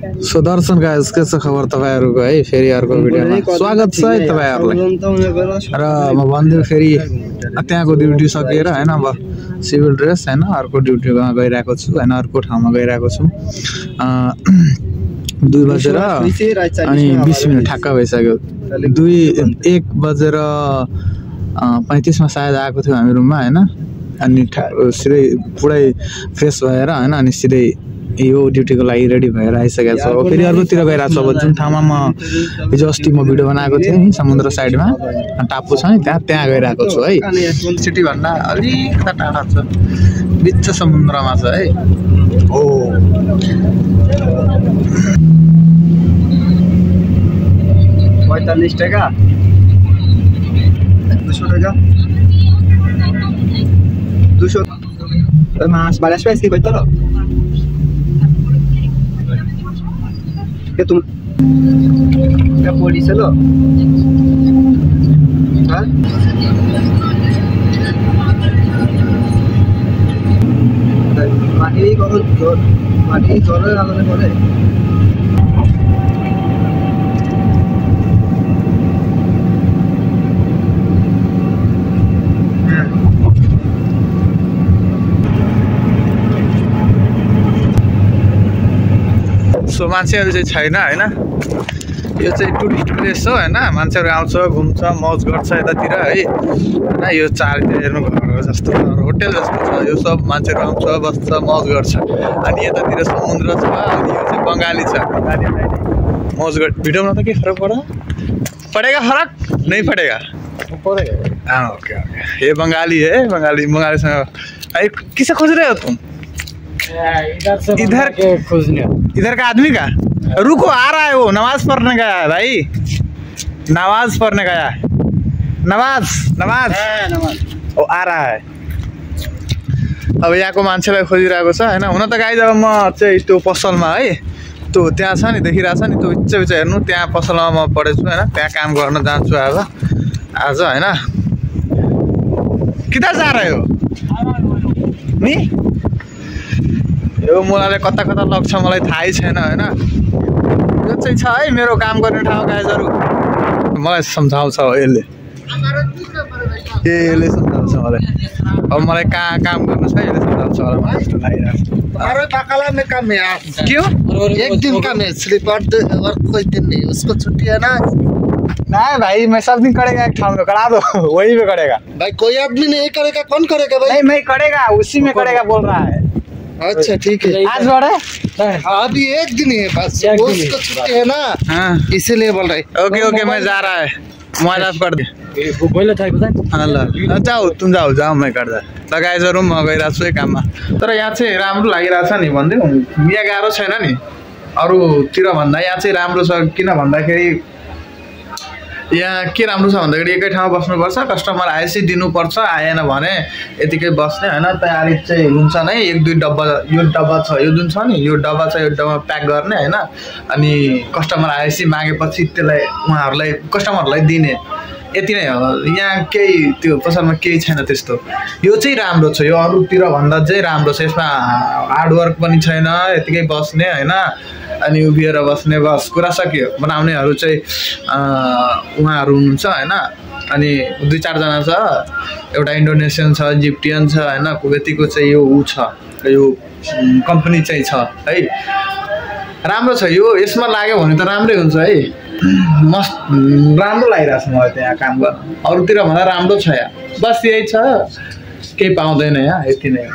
so दर्शन guys के छ खबर तपाईहरुको है फेरि अर्को भिडियोमा स्वागत छ है तपाईहरुलाई र म भन्दै फेरि त्यहाँको ड्युटी सकेर हैन अब सिभिल ड्रेस हैन अर्को ड्युटीमा गइराको छु हैन अर्को ठाउँमा गइराको छु 2 बजेर अनि 20 मिनेट ठ्याक्क भइसक्यो 1 बजेर 35 मा सायद आएको थियो हामी रुममा हैन अनि सिधै पुरै फ्रेश भएर हैन अनि सिधै यो ड्युटीको लागि रेडी भएर आइसकेको छु फेरि अर्कोतिर गइराछु अब जुन ठाउँमा म हिजो अस्ति म भिडियो बनाएको थिएँ नि समुद्र साइडमा टापु छ नि त्यहाँ गइराको छु है सिटी भन्दा अलिकता टाढा छ बिच समुद्रमा छ है ओ 45 টাকা 200 টাকা 200 mas balas pa iski baito तुम क्या पुलिस है लो हाँ माटी करो जोर माटी जोर लगाने पड़े सो मान्छेहरु चाहिँ छैन हैन यो चाहिँ टुरिस्ट प्लेस हो हैन मान्छेहरु आउँछ घुम्छ मौज गर्छ यतातिर है हैन यो चारतिर हेर्नु घर जस्तो होटल जस्तो छ यो सब मान्छेहरु आउँछ बस्छ मौज गर्छ अनि यतातिर समुद्र छ अनि यो चाहिँ बंगाली छ बंगाली मौज गर्छ भिडियोमा त के फरक पड़ेगा फरक नहीं पड़ेगा पड़ेगा हां ओके ओके ये बंगाली है बंगाली से किसे खोज रहे हो तुम इधर के खोजने इधर का आदमी का रुको आ रहा है वो नमाज पढ़ने गया है भाई नमाज पढ़ने गया है नमाज वो आ रहा है अब यहाँको मान्छेलाई खोजिरहेको छ हैन हुन त गाइज अब म चाहिँ त्यो पसलमा है त्यो त्यहाँ छ नि देखिरा छ नि त्यो बिच हेर्नु त्यहाँ पसलमा म पढेछु हैन त्यहाँ काम गर्न जान्छु आज हैन किधर जा रहे हो नि यो मलाई कता लग्छ मलाई थाहै छैन हैन यो चाहिँ छ है मेरो काम गर्ने ठाउँ गाइजहरु मलाई सम्झाउँछ यसले सम्झाउँछ मलाई अब मलाई कहाँ काम गर्नु छ यसले सम्झाउँछ होला मलाई जस्तो लागिरहेको छ अरे काकाला में काम है क्यों एक दिन का मैं स्लीपर वर्क कोई दिन नहीं उसको छुट्टी है ना नहीं भाई मैं सब दिन करेगा एक ठाउँ में करा दो वही में करेगा भाई कोई आदमी नहीं करेगा कौन करेगा भाई नहीं मैं करेगा उसी में करेगा बोल रहा है अच्छा ठीक है आज बड़े अभी एक दिन है बस उसको छुट्टी है ना हाँ इसीलिए बोल रहे ओके मैं जा रहा है मुआवजा कर दे बोले था ल जाऊ तुम जाऊ मैं गर्दा ल गाइजहरु म गइराछु छु काममा तर यहाँ चाहिँ राम्रो लागिराछ नि भन्दै यहाँ गाह्रो छैन नि अरुतिर भन्दा यहाँ चाहिँ राम्रो छ किन भन्दाखेरि यहाँ के राम्रो छ भन्दाखेरि एकै ठाउँमा बस्नुपर्छ कस्टमर आएपछि दिनुपर्छ आएन भने यतिकै बस्ने हैन तयारी चाहिँ हुन्छ नै 1-2 डब्बा यो डब्बा छ यो जुन छ नि यो डब्बा छ यो डब्बा प्याक गर्ने हैन अनि कस्टमर आएपछि मागेपछि त्यसलाई उहाँहरुलाई कस्टमरलाई दिने यति नै हो यहाँ केही त्यो पसलमा केही छैन त्यस्तो यो चाहिँ राम्रो छ यो अरुतिर भन्दा चाहिँ राम्रो छ यसमा हार्ड वर्क पनि छैन यतिकै बस्ने हैन अनि उभिएर बस्ने बस कुरा सकियो बनाउनेहरु चाहिँ उहाँहरु हुनुहुन्छ हैन अनि 2-4 जना छ एउटा इन्डोनेसियन छ इजिप्टियन छ हैन कुवेतीको चाहिँ यो उ छ यो कम्पनी चाहिँ छ है राम्रो छ यो यसमा लाग्यो भने त राम्रै हुन्छ है मस्त राम्रो लागिराछ मलाई त्यहाँ काम गर्न अरुतिर भन्दा राम्रो छ यहाँ बस यही छ केही पाउँदैन यहाँ यति नै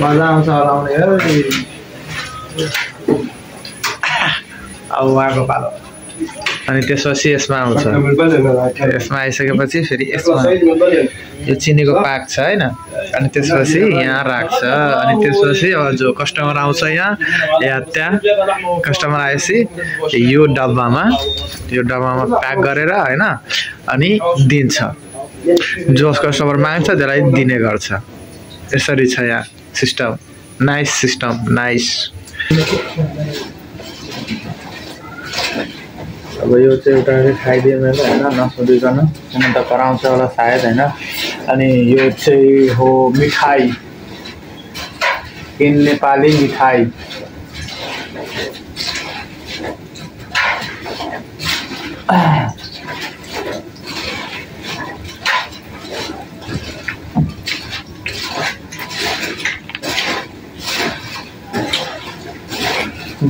मजा आउँछ हराउने अब उहाँको पालो अनि त्यसपछि यसमा आउँछ यसमा आइसकेपछि फेरि यसमा यो चिनीको पाक छ हैन अनि त्यसपछि यहाँ राख्छ अनि त्यसपछि अब जो कस्टमर आउँछ यहाँ या त्यहाँ कस्टमर आएपछि यो डब्बामा प्याक गरेर हैन अनि दिन्छ जो कस्टमर माग्छ त्यसलाई दिने गर्छ यसरी छ यहाँ सिस्टम नाइस अब यो चाहिँ एउटा खाइदिएँ मैले होइन नसोधिकन हुन त कराउँछ होला सायद होइन अनि यो चाहिँ हो मिठाई इन नेपाली मिठाई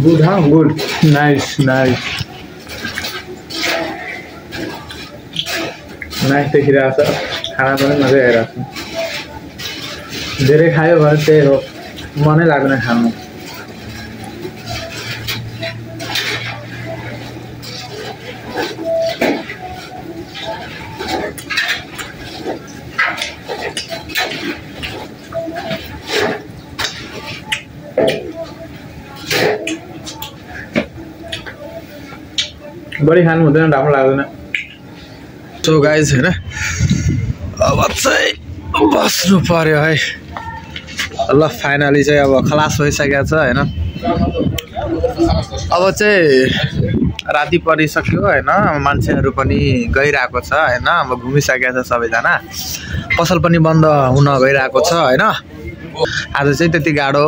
गुड हाँ गुड नाइस नाइस नाइस देखिरहेको छ खाना पनि मजा आइरहेको छ धेरै खायो भने त्यही हो मनै लाग्दैन खानु बढी खानु हुँदैन राम्रो लाग्दैन सो गाइज हैन अब चाहिँ बस्नु पर्यो है ल फाइनली चाहिँ अब खलास भइसकेको छ हैन अब चाहिँ राति परिसक्यो हैन मान्छेहरु पनि गइरहेको छ हैन अब घुमिसकेको छ सबैजना पसल पनि बन्द हुन गइरहेको छ हैन आज चाहिँ त्यति गाडो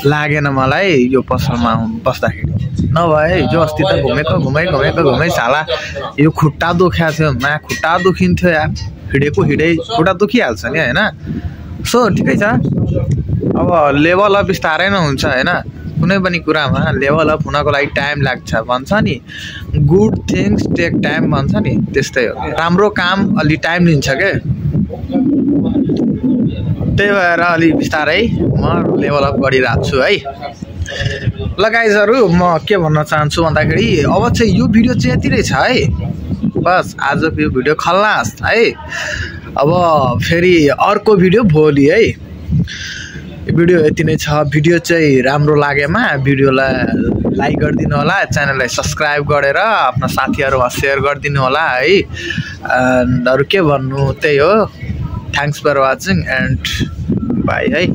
लागेन मलाई यो पसलमा बस्दाखेरि नभए जो अस्ति त घुमै साला यो खुट्टा दुख्या थियो मा खुट्टा दुखिन्थ्यो यार हिडेको हिडै खुट्टा दुखिहाल्छ नि हैन सो ठिकै छ अब लेभल अप बिस्तारै नै हुन्छ हैन कुनै पनि कुरामा लेभल अप हुनको लागि टाइम लाग्छ भन्छ नि गुड थिंग्स टेक टाइम भन्छ नि त्यस्तै हो राम्रो काम अलि टाइम लिन्छ के त्यही भएर अलि बिस्तारै म लेभल अप गरिरहेको छु है ल गाइजहरु म के भन्न चाहन्छु भन्दाखेरि अब चाहिँ यो भिडियो चाहिँ यति नै छ है बस आजको यो भिडियो खल्लास है अब फेरि अर्को भिडियो भोलि है भिडियो यति नै छ भिडियो चाहिँ राम्रो लागेमा भिडियोलाई लाइक गरिदिनु होला च्यानललाई सब्स्क्राइब गरेर आफ्नो साथीहरुमा शेयर गरिदिनु होला है अरु के भन्नु त्यही हो thanks for watching and bye है